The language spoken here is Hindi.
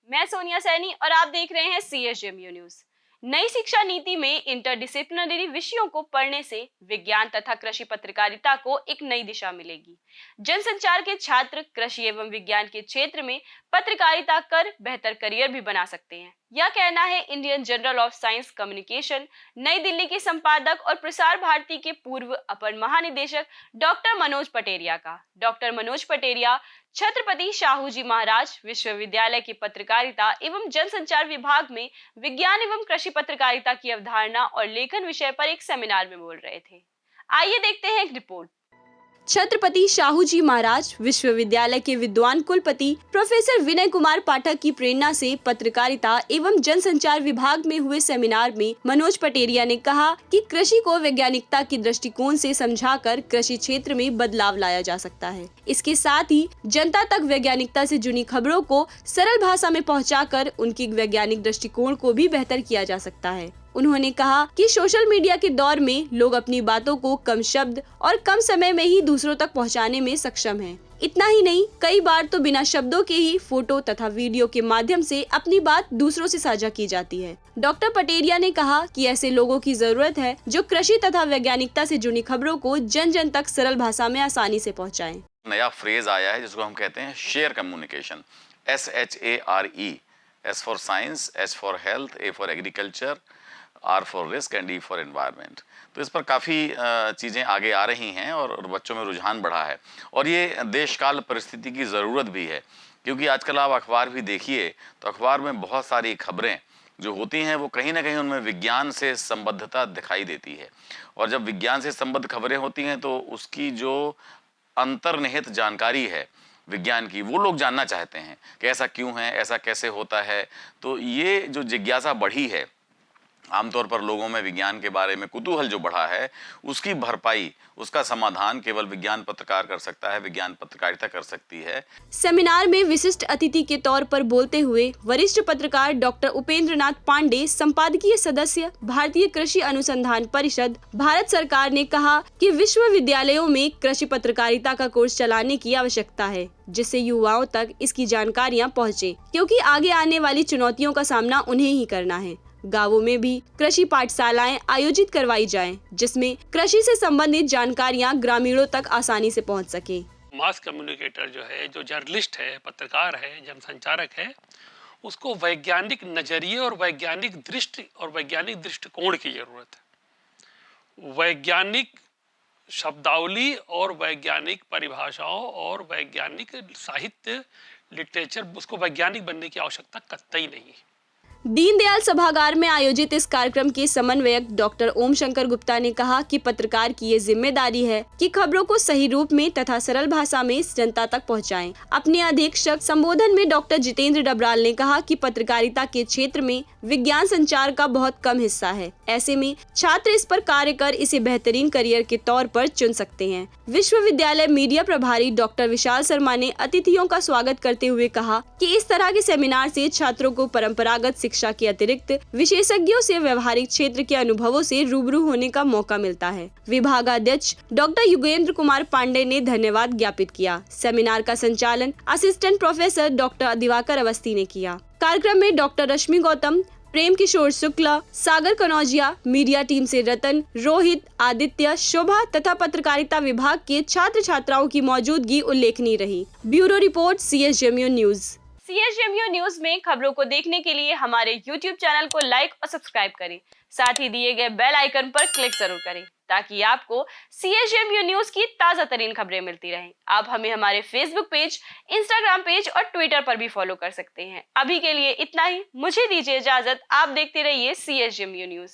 मैं सोनिया सैनी और आप देख रहे हैं CSJMU न्यूज। नई शिक्षा नीति में इंटरडिसिप्लिनरी विषयों को पढ़ने से विज्ञान तथा कृषि पत्रकारिता को एक नई दिशा मिलेगी। जनसंचार के छात्र कृषि एवं विज्ञान के क्षेत्र में पत्रकारिता कर बेहतर करियर भी बना सकते हैं। यह कहना है Indian journal of science communication नई दिल्ली के संपादक और प्रसार भारती के पूर्व अपर महानिदेशक डॉक्टर मनोज पटेरिया का। डॉक्टर मनोज पटेरिया छत्रपति शाहूजी महाराज विश्वविद्यालय की पत्रकारिता एवं जनसंचार विभाग में विज्ञान एवं कृषि पत्रकारिता की अवधारणा और लेखन विषय पर एक सेमिनार में बोल रहे थे। आइए देखते हैं एक रिपोर्ट। छत्रपति शाहूजी महाराज विश्वविद्यालय के विद्वान कुलपति प्रोफेसर विनय कुमार पाठक की प्रेरणा से पत्रकारिता एवं जनसंचार विभाग में हुए सेमिनार में मनोज पटेरिया ने कहा कि कृषि को वैज्ञानिकता की दृष्टिकोण से समझाकर कृषि क्षेत्र में बदलाव लाया जा सकता है। इसके साथ ही जनता तक वैज्ञानिकता से जुड़ी खबरों को सरल भाषा में पहुँचाकर उनकी वैज्ञानिक दृष्टिकोण को भी बेहतर किया जा सकता है। उन्होंने कहा कि सोशल मीडिया के दौर में लोग अपनी बातों को कम शब्द और कम समय में ही दूसरों तक पहुंचाने में सक्षम हैं। इतना ही नहीं, कई बार तो बिना शब्दों के ही फोटो तथा वीडियो के माध्यम से अपनी बात दूसरों से साझा की जाती है। डॉक्टर पटेरिया ने कहा कि ऐसे लोगों की जरूरत है जो कृषि तथा वैज्ञानिकता से जुड़ी खबरों को जन जन तक सरल भाषा में आसानी से पहुँचाएं। नया फ्रेज आया है जिसको हम कहते हैं share communication, SHARE, S for science, H for health, A for agriculture, R for risk and E for environment. तो इस पर काफ़ी चीज़ें आगे आ रही हैं और बच्चों में रुझान बढ़ा है और ये देशकाल परिस्थिति की ज़रूरत भी है, क्योंकि आजकल आप अखबार भी देखिए तो अखबार में बहुत सारी खबरें जो होती हैं वो कहीं ना कहीं उनमें विज्ञान से संबद्धता दिखाई देती है और जब विज्ञान से संबद्ध खबरें होती हैं तो उसकी जो अंतर्निहित जानकारी है विज्ञान की वो लोग जानना चाहते हैं कि ऐसा क्यों है, ऐसा कैसे होता है। तो ये जो जिज्ञासा बढ़ी है, आमतौर पर लोगों में विज्ञान के बारे में कुतूहल जो बढ़ा है, उसकी भरपाई, उसका समाधान केवल विज्ञान पत्रकार कर सकता है, विज्ञान पत्रकारिता कर सकती है। सेमिनार में विशिष्ट अतिथि के तौर पर बोलते हुए वरिष्ठ पत्रकार डॉक्टर उपेंद्र नाथ पांडे, संपादकीय सदस्य, भारतीय कृषि अनुसंधान परिषद, भारत सरकार ने कहा कि विश्वविद्यालयों में कृषि पत्रकारिता का कोर्स चलाने की आवश्यकता है, जिससे युवाओं तक इसकी जानकारियाँ पहुँचे, क्योंकि आगे आने वाली चुनौतियों का सामना उन्हें ही करना है। गांवों में भी कृषि पाठशालाएं आयोजित करवाई जाएं, जिसमें कृषि से संबंधित जानकारियां ग्रामीणों तक आसानी से पहुंच सके। मास कम्युनिकेटर जो है, जो जर्नलिस्ट है, पत्रकार है, जनसंचारक है, उसको वैज्ञानिक नजरिए और वैज्ञानिक दृष्टि और वैज्ञानिक दृष्टिकोण की जरूरत है। वैज्ञानिक शब्दावली और वैज्ञानिक परिभाषाओं और वैज्ञानिक साहित्य, लिटरेचर, उसको वैज्ञानिक बनने की आवश्यकता कतई नहीं है। दीनदयाल सभागार में आयोजित इस कार्यक्रम के समन्वयक डॉक्टर ओम शंकर गुप्ता ने कहा कि पत्रकार की ये जिम्मेदारी है कि खबरों को सही रूप में तथा सरल भाषा में जनता तक पहुंचाएं। अपने अधीक्षक संबोधन में डॉक्टर जितेंद्र डबराल ने कहा कि पत्रकारिता के क्षेत्र में विज्ञान संचार का बहुत कम हिस्सा है। ऐसे में छात्र इस पर कार्य कर इसे बेहतरीन करियर के तौर पर चुन सकते हैं। विश्वविद्यालय मीडिया प्रभारी डॉक्टर विशाल शर्मा ने अतिथियों का स्वागत करते हुए कहा कि इस तरह के सेमिनार से छात्रों को परंपरागत शिक्षा के अतिरिक्त विशेषज्ञों से व्यवहारिक क्षेत्र के अनुभवों से रूबरू होने का मौका मिलता है। विभागाध्यक्ष डॉक्टर युगेंद्र कुमार पांडे ने धन्यवाद ज्ञापित किया। सेमिनार का संचालन assistant professor doctor Diwakar Awasthi ने किया। कार्यक्रम में डॉक्टर रश्मि गौतम, प्रेम किशोर शुक्ला, सागर कनौजिया, मीडिया टीम से रतन, रोहित, आदित्य, शोभा तथा पत्रकारिता विभाग के छात्र छात्राओं की मौजूदगी उल्लेखनीय रही। Bureau report, CSJMU news. CSJMU news में खबरों को देखने के लिए हमारे YouTube चैनल को लाइक और सब्सक्राइब करें। साथ ही दिए गए बेल आइकन पर क्लिक जरूर करें ताकि आपको CSJMU न्यूज की ताजा तरीन खबरें मिलती रहें। आप हमें हमारे Facebook पेज, Instagram पेज और Twitter पर भी फॉलो कर सकते हैं। अभी के लिए इतना ही, मुझे दीजिए इजाजत। आप देखते रहिए CSJMU न्यूज।